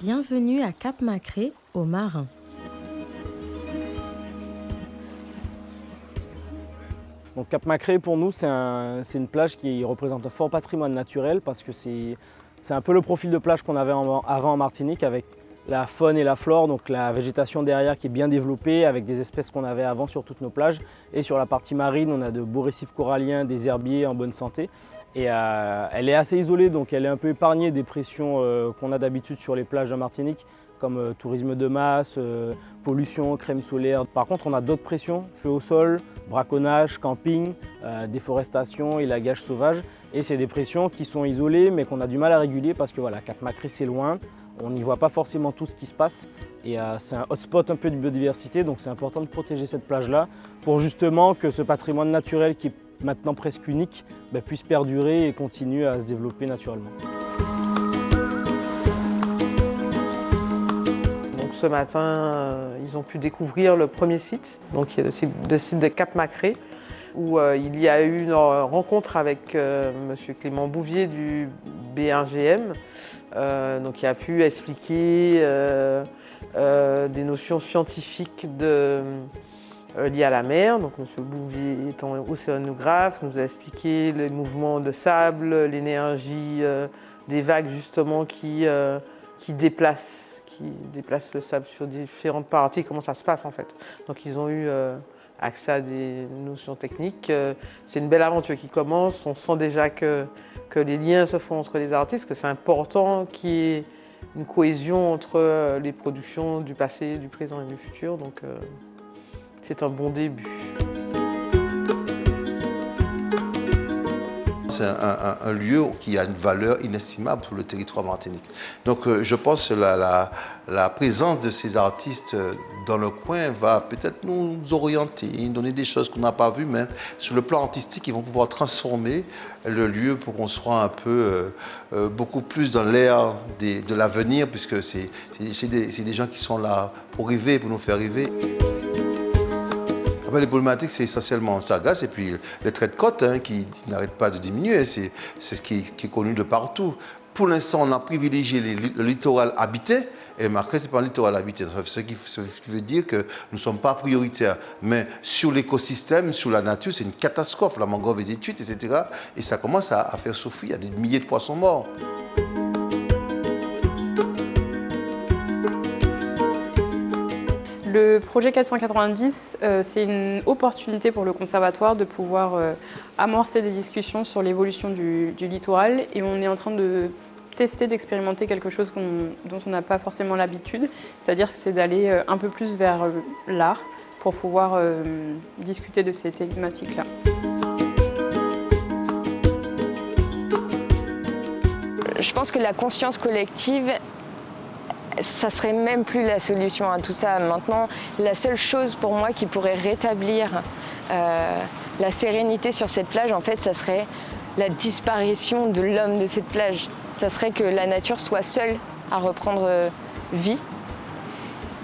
Bienvenue à Cap-Macré, au Marin. Donc Cap-Macré, pour nous, c'est une plage qui représente un fort patrimoine naturel parce que c'est un peu le profil de plage qu'on avait avant en Martinique avec la faune et la flore, donc la végétation derrière qui est bien développée avec des espèces qu'on avait avant sur toutes nos plages. Et sur la partie marine, on a de beaux récifs coralliens, des herbiers en bonne santé. Et elle est assez isolée, donc elle est un peu épargnée des pressions qu'on a d'habitude sur les plages de Martinique, comme tourisme de masse, pollution, crème solaire. Par contre, on a d'autres pressions, feu au sol, braconnage, camping, déforestation, élagage sauvage. Et c'est des pressions qui sont isolées, mais qu'on a du mal à réguler parce que voilà, Cap-Macré, c'est loin. On n'y voit pas forcément tout ce qui se passe et c'est un hotspot un peu de biodiversité, donc c'est important de protéger cette plage-là pour justement que ce patrimoine naturel qui est maintenant presque unique puisse perdurer et continue à se développer naturellement. Donc ce matin, ils ont pu découvrir le premier site, donc le site de Cap-Macré, où il y a eu une rencontre avec M. Clément Bouvier du B1GM, donc il a pu expliquer des notions scientifiques liées à la mer. Donc M. Bouvier étant océanographe, nous a expliqué les mouvements de sable, l'énergie des vagues justement qui déplacent le sable sur différentes parties, comment ça se passe en fait. Donc ils ont eu accès à des notions techniques. C'est une belle aventure qui commence. On sent déjà que les liens se font entre les artistes, que c'est important qu'il y ait une cohésion entre les productions du passé, du présent et du futur. Donc c'est un bon début. C'est un lieu qui a une valeur inestimable pour le territoire martinique. Donc je pense que la présence de ces artistes dans le coin va peut-être nous orienter, donner des choses qu'on n'a pas vues, mais sur le plan artistique, ils vont pouvoir transformer le lieu pour qu'on soit un peu beaucoup plus dans l'ère de l'avenir, puisque c'est des gens qui sont là pour rêver, pour nous faire rêver. Les problématiques, c'est essentiellement sargasses et puis les traits de côte qui n'arrêtent pas de diminuer. C'est ce qui est connu de partout. Pour l'instant, on a privilégié le littoral habité et Macré, ce n'est pas un littoral habité. Ce qui veut dire que nous ne sommes pas prioritaires. Mais sur l'écosystème, sur la nature, c'est une catastrophe. La mangrove est détruite, etc. Et ça commence à faire souffrir. Il y a des milliers de poissons morts. Le projet 490, c'est une opportunité pour le conservatoire de pouvoir amorcer des discussions sur l'évolution du littoral et on est en train de tester, d'expérimenter quelque chose dont on n'a pas forcément l'habitude, c'est-à-dire que c'est d'aller un peu plus vers l'art pour pouvoir discuter de ces thématiques-là. Je pense que la conscience collective, ça serait même plus la solution à tout ça. Maintenant, la seule chose pour moi qui pourrait rétablir la sérénité sur cette plage, en fait, ça serait la disparition de l'homme de cette plage. Ça serait que la nature soit seule à reprendre vie.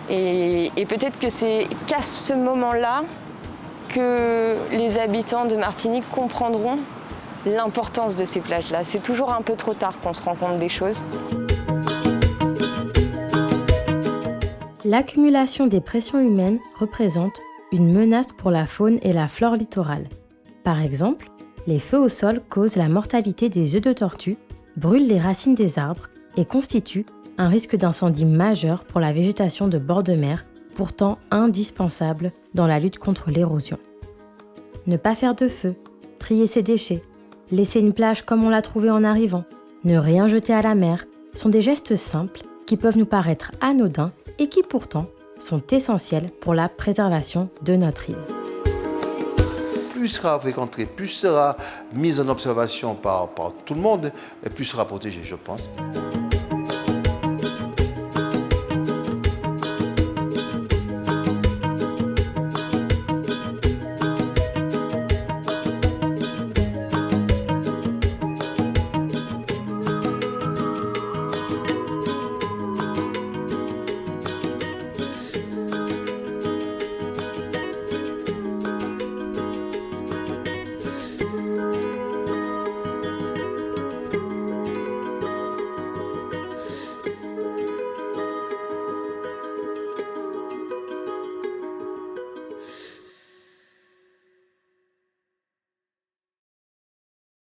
Et peut-être que c'est qu'à ce moment-là que les habitants de Martinique comprendront l'importance de ces plages-là. C'est toujours un peu trop tard qu'on se rend compte des choses. L'accumulation des pressions humaines représente une menace pour la faune et la flore littorale. Par exemple, les feux au sol causent la mortalité des œufs de tortue, brûlent les racines des arbres et constituent un risque d'incendie majeur pour la végétation de bord de mer, pourtant indispensable dans la lutte contre l'érosion. Ne pas faire de feu, trier ses déchets, laisser une plage comme on l'a trouvée en arrivant, ne rien jeter à la mer sont des gestes simples qui peuvent nous paraître anodins et qui pourtant sont essentiels pour la préservation de notre île. Plus sera fréquenté, plus sera mise en observation par tout le monde, et plus sera protégé, je pense.